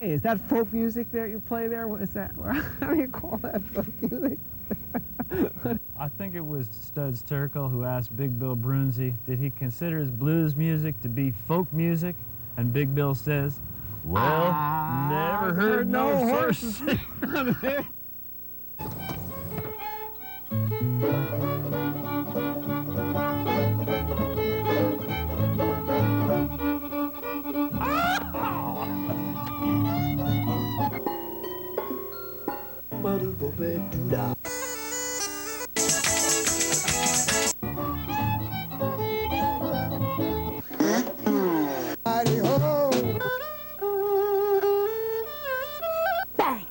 Hey, is that folk music that you play there? What is that? How do you call that folk music? I think it was Studs Terkel who asked Big Bill Brunzi, did he consider his blues music to be folk music? And Big Bill says, well, never heard no horses sing on it. Bang!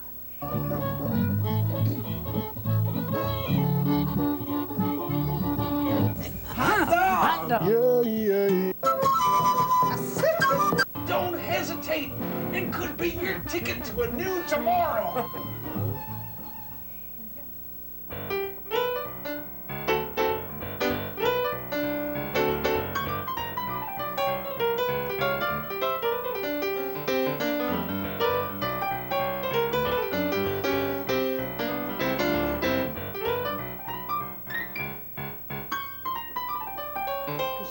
Hot dog! Don't hesitate. It could be your ticket to a new tomorrow.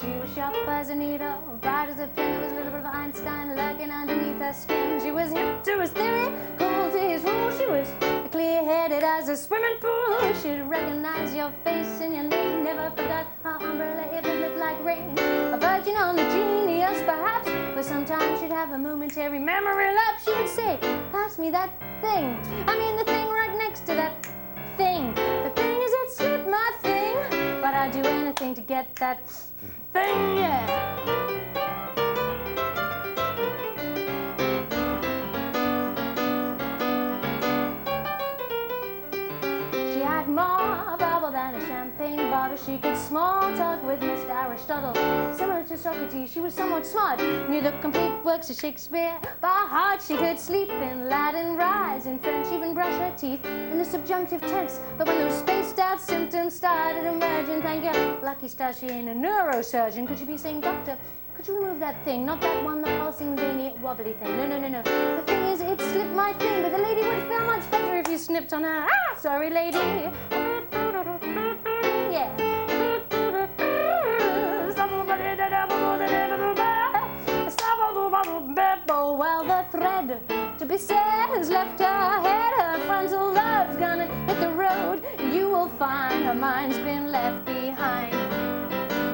She was sharp as a needle, bright as a pin. There was a little bit of Einstein lurking underneath her skin. She was hip to his theory, cool to his rules. She was clear-headed as a swimming pool. She'd recognize your face and your name. Never forgot her umbrella, even lit like rain. A virgin on the genius, perhaps, but sometimes she'd have a momentary memory lapse. She'd say, pass me that thing. I mean the thing right next to that thing. The thing is, it slipped my thing, but I'd do anything to get that thing, yeah. She had more bubble than a champagne bottle. She could small talk with Mr. Aristotle. Similar to Socrates, she was somewhat smart. Knew the complete works of Shakespeare by heart. She could sleep in Latin, rise in French, even brush her teeth in the subjunctive tense. But when those spaced out symptoms started emerging, thank you, lucky star, she ain't a neurosurgeon. Could she be saying, doctor, could you remove that thing? Not that one, the pulsing, veiny, wobbly thing. No, no, no, no. The thing is, it slipped my thing, but the lady would feel much better if you snipped on her. Ah, sorry, lady. Yeah. Well, the thread to be said has left her head. Her frontal lobe's gonna hit the road. You will find her mind's been left behind.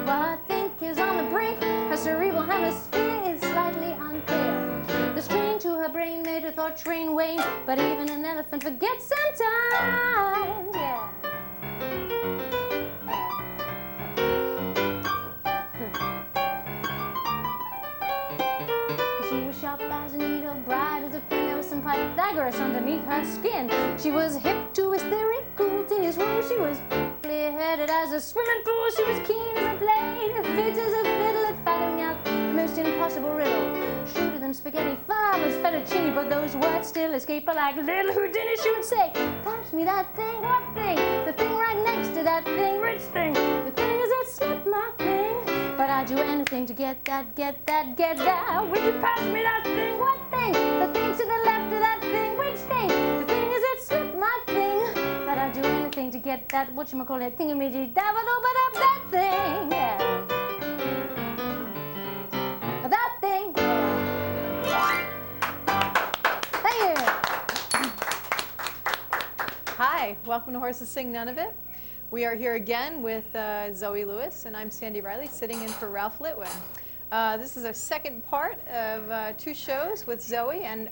Well, her think is on the brink. Her cerebral hemisphere is slightly unclear. The strain to her brain made her thought train wane. But even an elephant forgets sometimes. Yeah. She was sharp as a needle, bright as a pin. There was some Pythagoras underneath her skin. She was hip to his theory, cool to his rules. She was clear-headed as a swimming pool. She was keen as a blade, fit as a fiddle at figuring out the most impossible riddle. Shrewder than spaghetti, fine as fettuccine, but those words still escape her like little Houdini. She would say, pass me that thing, what thing? The thing right next to that thing, rich thing. The thing is, it slipped my thing, but I'd do anything to get that, get that, get that. Would you pass me that thing, what thing? The thing to the left of that thing, which thing? The thing is, it slipped my thing, but I'd do anything to get that, whatchamacallit, thingamajig, dabba-dabba-dab, that thing, yeah. That thing, Thank you. Hi, welcome to Horses Sing None of It. We are here again with Zoe Lewis, and I'm Sandy Riley, sitting in for Ralph Litwin. This is our second part of 2 shows with Zoe, and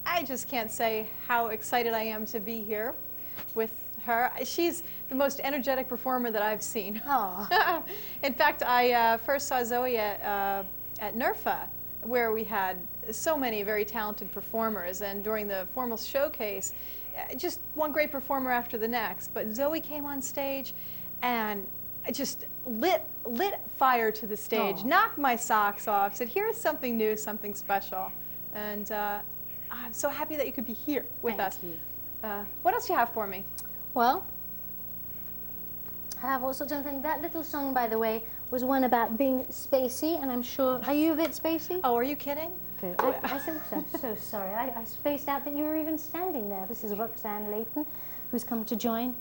I just can't say how excited I am to be here with her. She's the most energetic performer that I've seen. Oh. In fact, I first saw Zoe at NERFA, where we had so many very talented performers, and during the formal showcase, just one great performer after the next. But Zoe came on stage and just lit fire to the stage, knocked my socks off, said, here's something new, something special. And I'm so happy that you could be here with us. Thank you. What else do you have for me? Well, I have all sorts of things. That little song, by the way, was one about being spacey, and I'm sure, are you a bit spacey? Oh, are you kidding? Okay. I'm so sorry. I spaced out that you were even standing there. This is Roxanne Layton, who's come to join.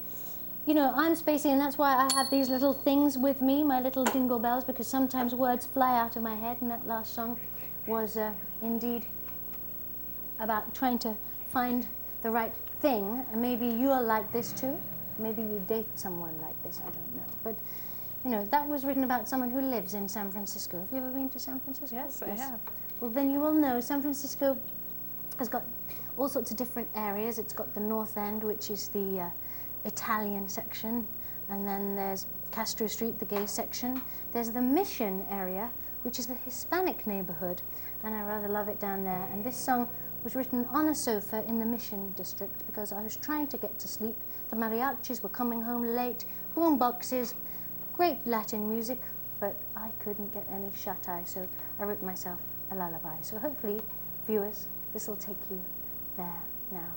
You know, I'm spacey, and that's why I have these little things with me, my little jingle bells, because sometimes words fly out of my head, and that last song was indeed about trying to find the right thing, and maybe you're like this too. Maybe you date someone like this, I don't know. But, you know, that was written about someone who lives in San Francisco. Have you ever been to San Francisco? Yes, I have. Well, then you will know San Francisco has got all sorts of different areas. It's got the North End, which is the Italian section, and then there's Castro Street, the gay section. There's the Mission area, which is the Hispanic neighborhood, and I rather love it down there. And this song was written on a sofa in the Mission district because I was trying to get to sleep. The mariachis were coming home late, boom boxes, great Latin music, but I couldn't get any shut-eye, so I wrote myself a lullaby. So hopefully, viewers, this will take you there now.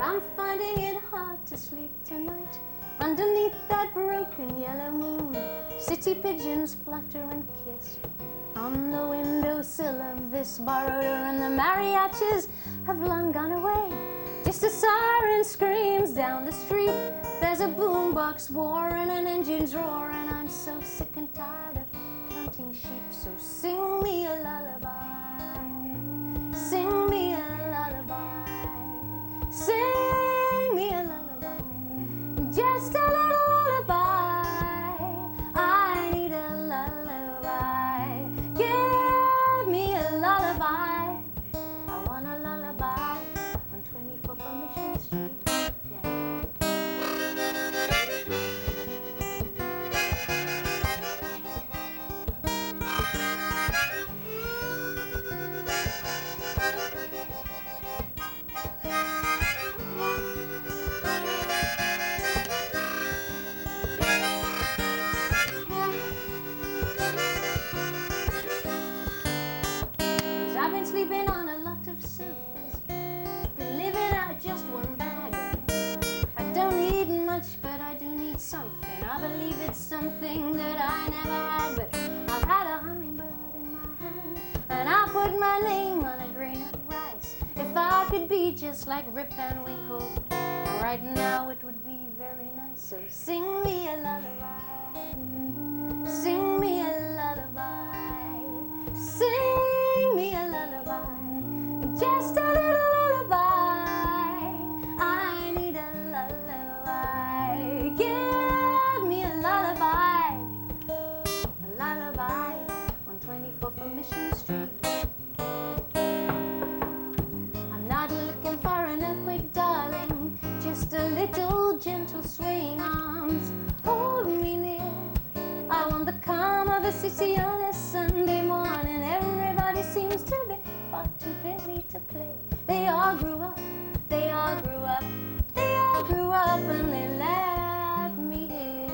I'm finding it hard to sleep tonight underneath that broken yellow moon. City pigeons flutter and kiss on the windowsill of this borrowed room, and the mariachis have long gone away. Just a siren screams down the street. There's a boombox war and an engine's roar, and I'm so sick and tired of counting sheep. So sing me a lullaby, sing me a lullaby. Sing me a lullaby, just a little lullaby. I need a lullaby. Give me a lullaby. I want a lullaby on 24th on Mission Street. I've been sleeping on a lot of sofas, been living out of just one bag. I don't need much, but I do need something. I believe it's something that I never had, but I've had a hummingbird in my hand, and I'll put my name on a grain of rice. If I could be just like Rip Van Winkle, right now it would be very nice. So sing me a lullaby, sing me a lullaby, sing me a lullaby, just a little lullaby. I need a lullaby. Give me a lullaby on 24th of Mission Street. I'm not looking for an earthquake, darling, just a little gentle swaying arms. Hold me near. I want the calm of a city on a Sunday morning. Everybody seems to be far too busy to play. They all grew up, they all grew up, they all grew up, and they left me here.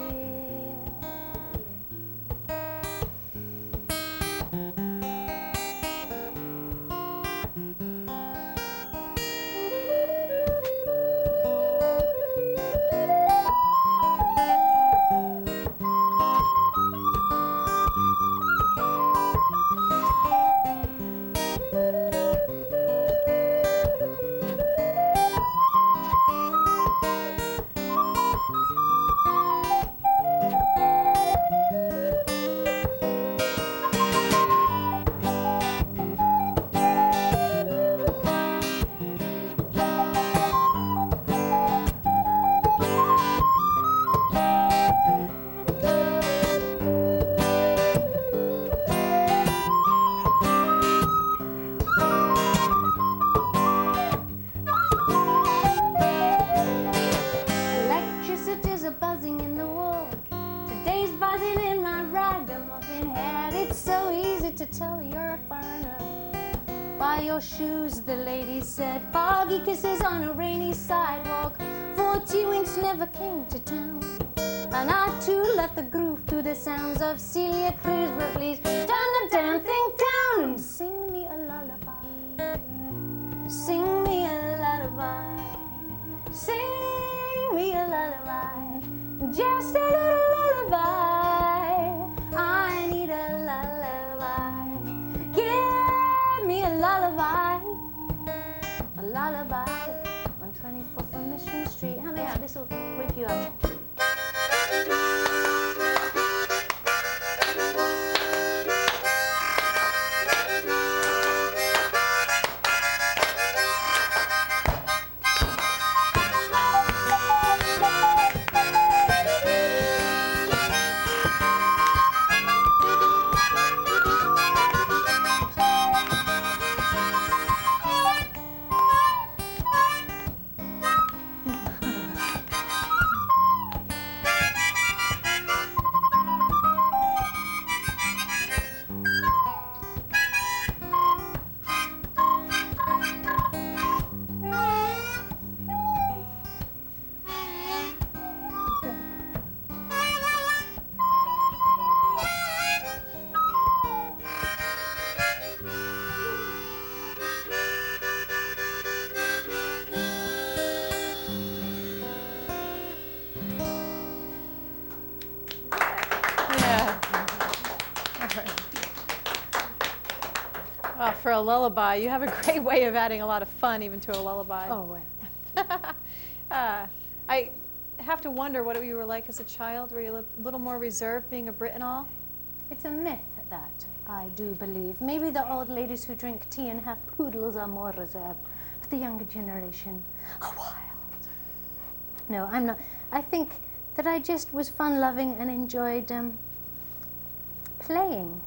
your shoes, the lady said. Foggy kisses on a rainy sidewalk. 40 winks never came to town. And I too left the groove to the sounds of Celia Cruz. But please turn the damn thing down and sing me a lullaby. Sing me a lullaby. Sing me a lullaby. Just a little lullaby. I need a lullaby. Give me a lullaby. A lullaby on 24th and Mission Street. How many? This will wake you up. Well, for a lullaby, you have a great way of adding a lot of fun even to a lullaby. Oh, right. I have to wonder what you were like as a child. Were you a little more reserved being a Brit and all? It's a myth, that, I do believe. Maybe the old ladies who drink tea and have poodles are more reserved, but the younger generation are wild. No, I'm not. I think that I just was fun-loving and enjoyed playing.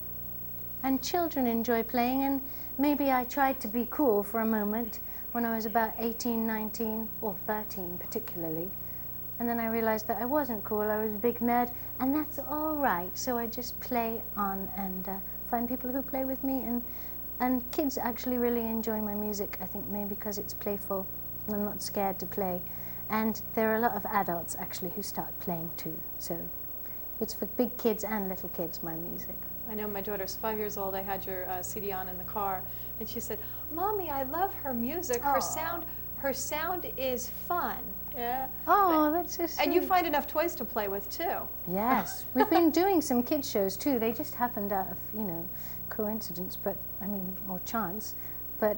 And children enjoy playing, and maybe I tried to be cool for a moment when I was about 18, 19, or 13 particularly. And then I realized that I wasn't cool, I was a big nerd, and that's all right. So I just play on and find people who play with me, and kids actually really enjoy my music, I think maybe because it's playful and I'm not scared to play. And there are a lot of adults actually who start playing too. So it's for big kids and little kids, my music. I know my daughter's 5 years old. I had your CD on in the car, and she said, "Mommy, I love her music. Her sound is fun." Yeah. Oh, that's so sweet. And you find enough toys to play with too. Yes, we've been doing some kids shows too. They just happened out of, you know, coincidence, but I mean, or chance. But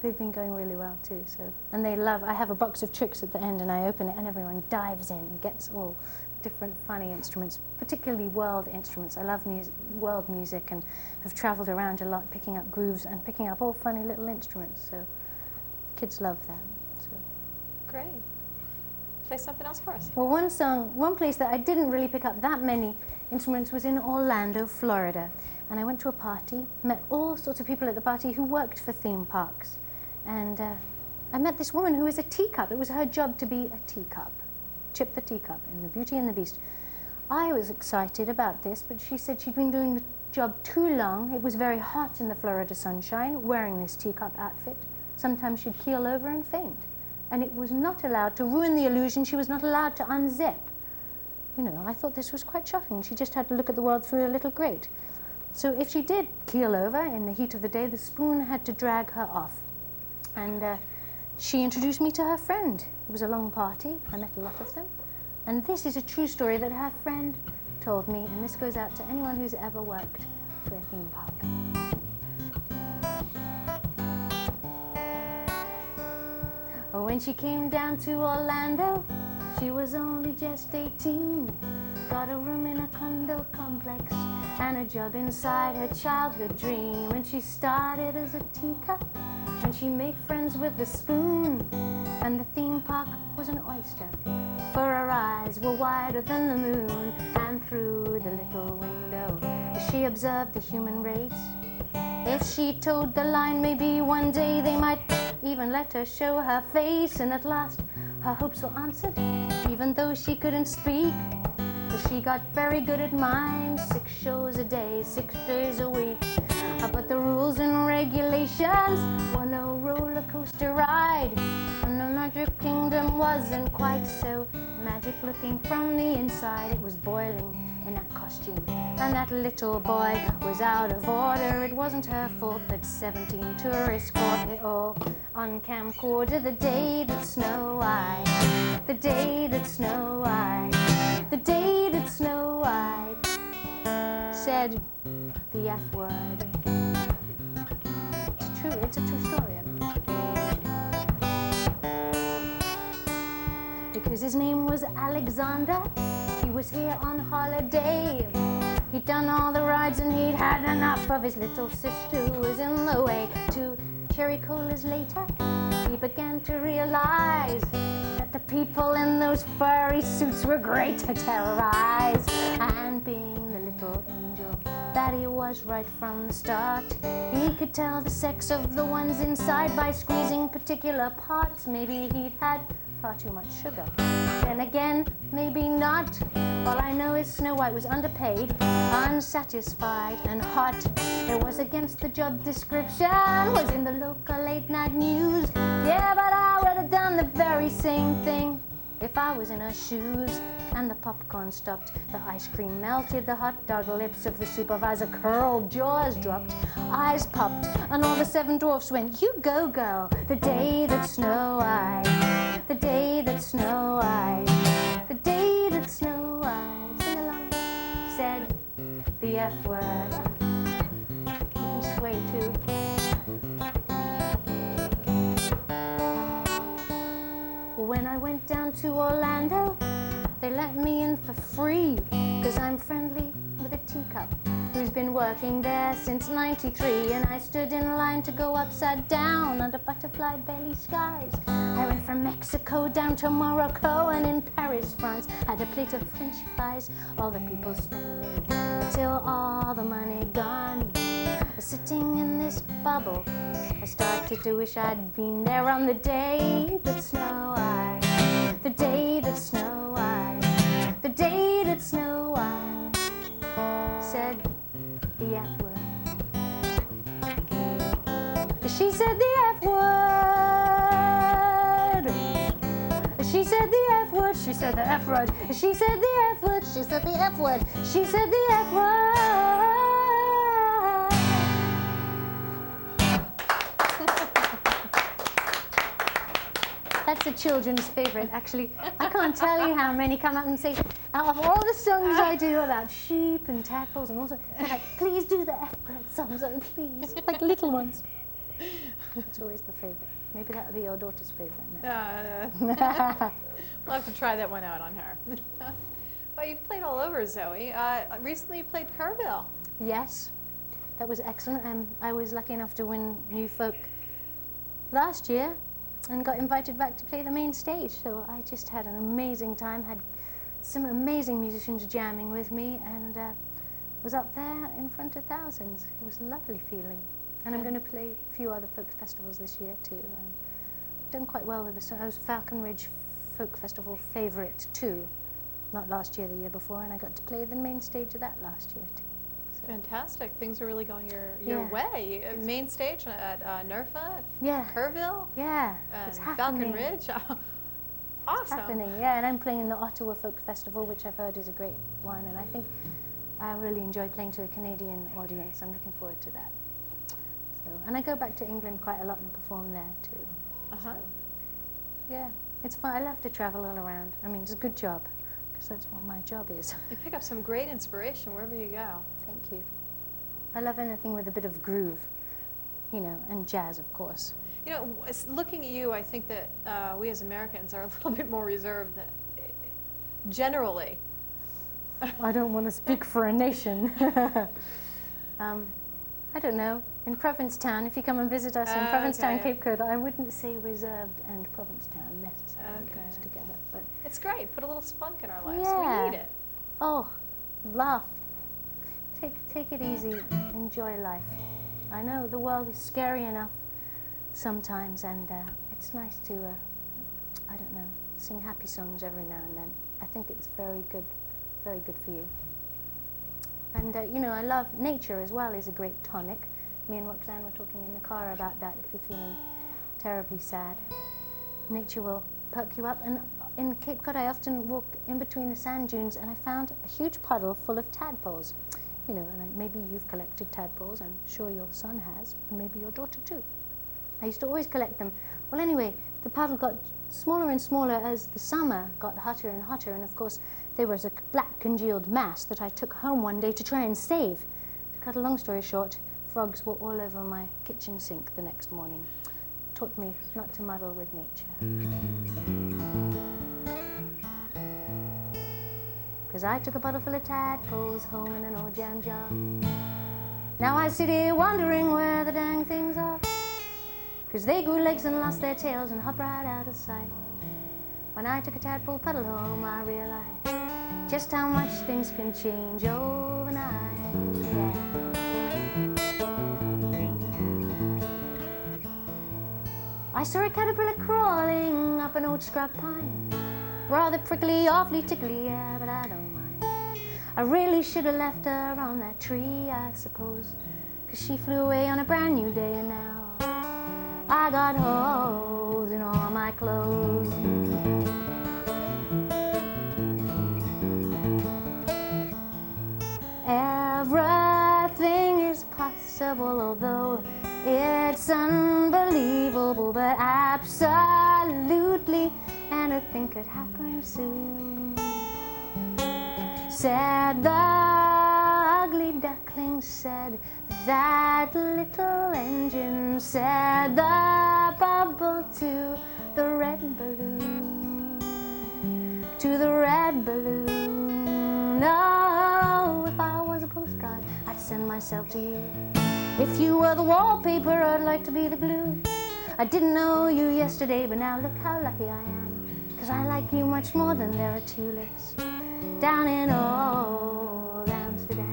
they've been going really well too. So, and they love. I have a box of tricks at the end, and I open it, and everyone dives in and gets all different funny instruments, particularly world instruments. I love music, world music, and have traveled around a lot picking up grooves and picking up all funny little instruments. So kids love that. So. Great. Play something else for us. Well, one place that I didn't really pick up that many instruments was in Orlando, Florida. And I went to a party, met all sorts of people at the party who worked for theme parks. And I met this woman who was a teacup. It was her job to be a teacup. Chip the teacup in The Beauty and the Beast. I was excited about this, but she said she'd been doing the job too long. It was very hot in the Florida sunshine, wearing this teacup outfit. Sometimes she'd keel over and faint. And it was not allowed to ruin the illusion. She was not allowed to unzip. You know, I thought this was quite shocking. She just had to look at the world through a little grate. So if she did keel over in the heat of the day, the spoon had to drag her off. And she introduced me to her friend. It was a long party. I met a lot of them. And this is a true story that her friend told me, and this goes out to anyone who's ever worked for a theme park. Oh, when she came down to Orlando, she was only just 18. Got a room in a condo complex and a job inside her childhood dream. And she started as a teacup, and she made friends with the spoon. And the theme park was an oyster, for her eyes were wider than the moon. And through the little window she observed the human race. If she towed the line, maybe one day they might even let her show her face. And at last her hopes were answered, even though she couldn't speak. But she got very good at mime, 6 shows a day, 6 days a week. But the rules and regulations were no roller coaster ride, and the Magic Kingdom wasn't quite so magic looking from the inside. It was boiling in that costume, and that little boy was out of order. It wasn't her fault that 17 tourists caught it all on camcorder. The day that Snow White, the day that Snow White, the day that Snow White said the F word. It's true, it's a true story. I mean. Because his name was Alexander, he was here on holiday. He'd done all the rides and he'd had enough of his little sister who was in the way. 2 cherry colas later, he began to realize that the people in those furry suits were great to terrorize. And being the little angel that he was right from the start, he could tell the sex of the ones inside by squeezing particular parts. Maybe he'd had far too much sugar. Then again, maybe not. All I know is Snow White was underpaid, unsatisfied, and hot. It was against the job description, was in the local late night news. Yeah, but I would have done the very same thing if I was in her shoes. And the popcorn stopped, the ice cream melted, the hot dog lips of the supervisor curled, jaws dropped, eyes popped, and all the 7 dwarfs went, "You go, girl." The day that Snow White, the day that Snow White, the day that Snow White, sing along, said the F word. You can sway too. When I went down to Orlando, they let me in for free, 'cause I'm friendly with a teacup who's been working there since '93. And I stood in line to go upside down under butterfly belly skies. I went from Mexico down to Morocco, and in Paris, France, had a plate of French fries. All the people spending until all the money gone. Sitting in this bubble, I started to wish I'd been there on the day that Snow White, the day that Snow White, the day that Snow White said the F word. She said the F word. She said the F word. She said the F word. She said the F word. She said the F word. She said the F word. That's a children's favorite, actually. I can't tell you how many come up and say, out of all the songs I do about sheep and tackles and all that, they're like, please do the F-word songs, oh please, like little ones. It's always the favorite. Maybe that'll be your daughter's favorite now. We'll have to try that one out on her. Well, you've played all over, Zoe. Recently you played Kerrville. Yes, that was excellent. I was lucky enough to win New Folk last year and got invited back to play the main stage. So I just had an amazing time, had some amazing musicians jamming with me, and was up there in front of thousands. It was a lovely feeling. And I'm going to play a few other folk festivals this year too. And done quite well with the song. I was Falcon Ridge Folk Festival favourite too. Not last year, the year before, and I got to play the main stage of that last year too. So. Fantastic. Things are really going your way. Main stage at NERFA, Kerrville, it's and Falcon Ridge. Awesome. It's happening, yeah. And I'm playing in the Ottawa Folk Festival, which I've heard is a great one, and I think I really enjoy playing to a Canadian audience. I'm looking forward to that. So, and I go back to England quite a lot and perform there too. So, yeah, it's fun. I love to travel all around. I mean, it's a good job, because that's what my job is. You pick up some great inspiration wherever you go. Thank you. I love anything with a bit of groove, you know, and jazz, of course. You know, looking at you, I think that we as Americans are a little bit more reserved than, generally. I don't want to speak for a nation. I don't know. In Provincetown, if you come and visit us in Provincetown, Cape Cod, I wouldn't say reserved and Provincetown necessarily goes together. But it's great. Put a little spunk in our lives. Yeah. We need it. Oh, laugh. Take it easy. Enjoy life. I know the world is scary enough sometimes, and it's nice to, I don't know, sing happy songs every now and then. I think it's very good for you. And you know, I love nature as well. Is a great tonic. Me and Roxanne were talking in the car about that. If you're feeling terribly sad, nature will perk you up. And in Cape Cod, I often walk in between the sand dunes, and I found a huge puddle full of tadpoles. You know, and maybe you've collected tadpoles. I'm sure your son has, and maybe your daughter too. I used to always collect them. Well, anyway, the puddle got smaller and smaller as the summer got hotter and hotter, and of course there was a black congealed mass that I took home one day to try and save. To cut a long story short, frogs were all over my kitchen sink the next morning. Taught me not to muddle with nature. Because I took a bottle full of tadpoles home in an old jam jar. Now I sit here wondering where the dang things are. Because they grew legs and lost their tails and hopped right out of sight. When I took a tadpole puddle home, I realized just how much things can change overnight. Yeah. I saw a caterpillar crawling up an old scrub pine. Rather prickly, awfully tickly, yeah, but I don't mind. I really should have left her on that tree, I suppose, 'cause she flew away on a brand new day, and now I got holes in all my clothes. Everything is possible, although it's unbelievable, but absolutely anything could happen soon. Said the ugly duckling, said that little engine, said the bubble to the red balloon, to the red balloon. Oh, if I was a postcard, I'd send myself to you. If you were the wallpaper, I'd like to be the glue. I didn't know you yesterday, but now look how lucky I am, 'cause I like you much more than there are tulips down in old Amsterdam.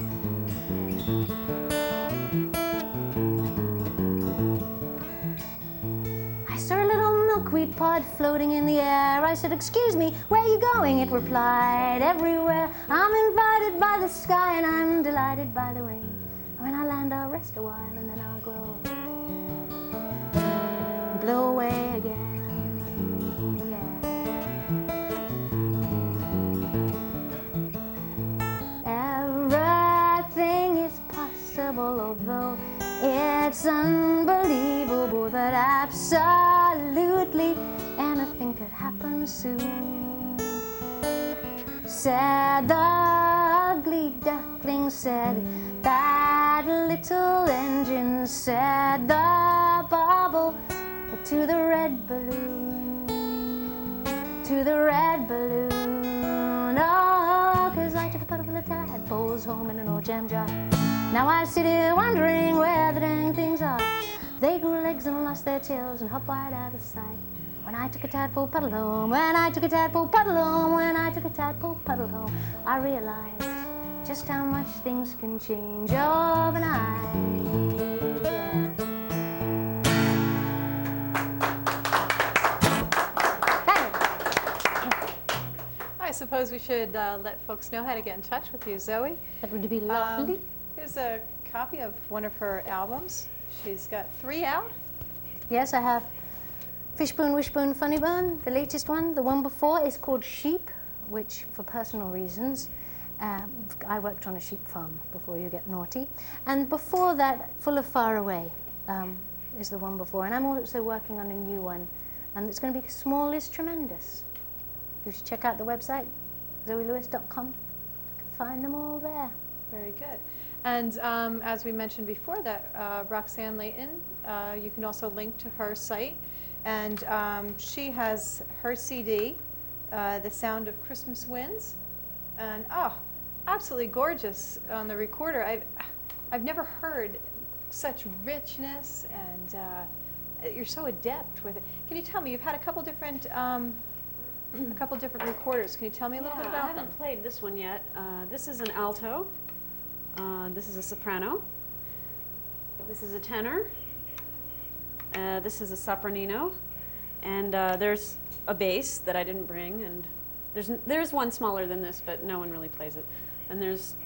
I saw a little milkweed pod floating in the air. I said, "Excuse me, where are you going?" It replied, "Everywhere. I'm invited by the sky and I'm delighted by the rain. When I land, I'll rest a while and then I'll grow, blow away again." Everything is possible, although it's unbelievable, that absolutely anything could happen soon. Said the ugly duckling, said that little engine, said the bubble to the red balloon, to the red balloon. Oh, 'cause I took a puddle full of tadpoles home in an old jam jar. Now I sit here wondering where the dang things are. They grew legs and lost their tails and hopped right out of sight. When I took a tadpole puddle home, when I took a tadpole puddle home, when I took a tadpole puddle home, I realized just how much things can change overnight. Yeah. I suppose we should let folks know how to get in touch with you, Zoe. That would be lovely. Here's a copy of one of her albums. She's got 3 out. Yes, I have Fishbone, Wishbone, Funnybone, the latest one. The one before is called Sheep, which, for personal reasons, I worked on a sheep farm before you get naughty. And before that, Full of Far Away is the one before. And I'm also working on a new one, and it's going to be Small is Tremendous. You should check out the website, zoelewis.com. You can find them all there. Very good. And as we mentioned before that, Roxanne Layton, you can also link to her site. And she has her CD, The Sound of Christmas Winds. And absolutely gorgeous on the recorder. I've never heard such richness, and you're so adept with it. Can you tell me, you've had a couple different recorders. Can you tell me a little bit about them? I haven't played this one yet. This is an alto. This is a soprano. This is a tenor. This is a sopranino. And there's a bass that I didn't bring. And there's one smaller than this, but no one really plays it. And there's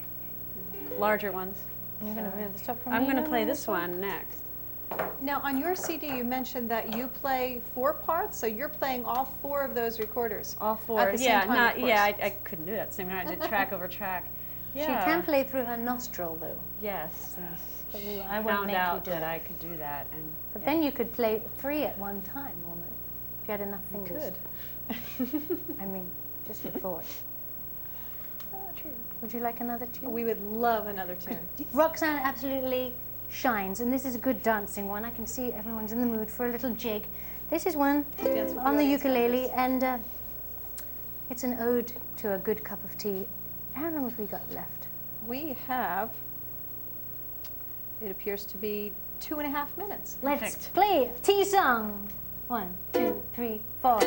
larger ones. You're going to move the top from I'm me, going to no, play no, this one next. Now, on your CD, you mentioned that you play 4 parts, so you're playing all 4 of those recorders. All 4. At the same time, of course. I couldn't do that at the same time. I did track over track. She can play through her nostril, though. Yes. But She I won't found make you out do that it. I could do that. And But yeah. then you could play 3 at one time, almost, if you had enough fingers. I mean, just a thought. True. Would you like another tune? We would love another tune. Roxanne absolutely shines, and this is a good dancing one. I can see everyone's in the mood for a little jig. This is one Dance with on the audience ukulele, members. and it's an ode to a good cup of tea. How long have we got left? We have, it appears to be 2.5 minutes. Let's Perfect. play a tea song. 1, 2, 3, 4.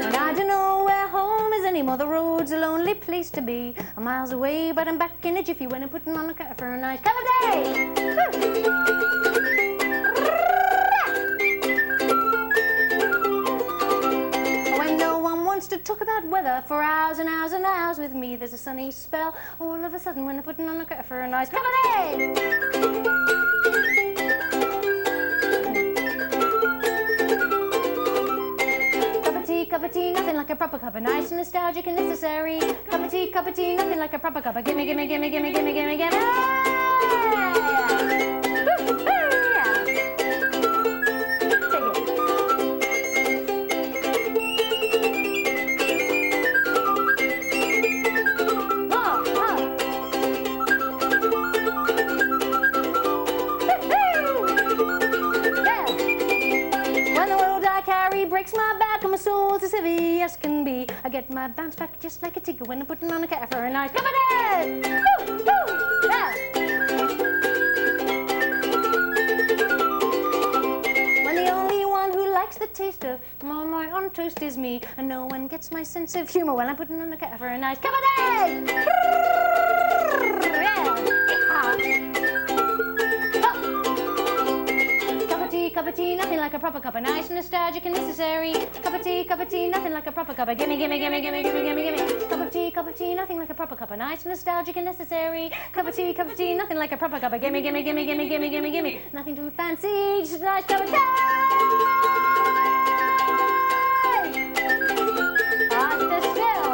And I don't know where home is anymore. The road's a lonely place to be. I'm miles away, but I'm back in a jiffy when I'm putting on a cut for a nice cup of tea. When no one wants to talk about weather for hours and hours and hours with me, there's a sunny spell all of a sudden when I'm putting on a cut for a nice cup of tea. Cup of tea, nothing like a proper cup of nice and nostalgic and necessary. Cup of tea, nothing like a proper cup of gimme, gimme, gimme, gimme, gimme, gimme, gimme. When the world I carry breaks my back and my soul's as heavy as can be, I get my bounce back just like a tiger when I'm putting on a cat for a nice cup of tea. Woo, woo, yeah. When the only one who likes the taste of my on toast is me, and no one gets my sense of humor when I'm putting on a cat for a nice cup of tea. Cup of tea, nothing like a proper cup of nice and nostalgic and necessary. Cup of tea, nothing like a proper cup of gimme, gimme, gimme, gimme, gimme, gimme, gimme. Cup of tea, nothing like a proper cup of nice and nostalgic and necessary. Cup of tea, nothing like a proper cup of gimme, gimme, gimme, gimme, gimme, gimme, gimme. Nothing too fancy, just a nice cup of tea. Faster still.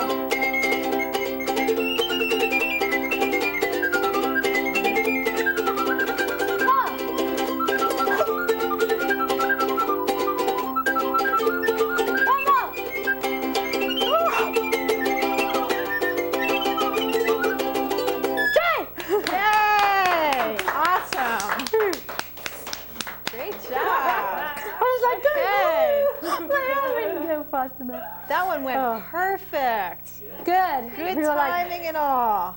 Yay! Awesome. Great job. Okay. That one went perfect. Good. Good We were like, timing and all.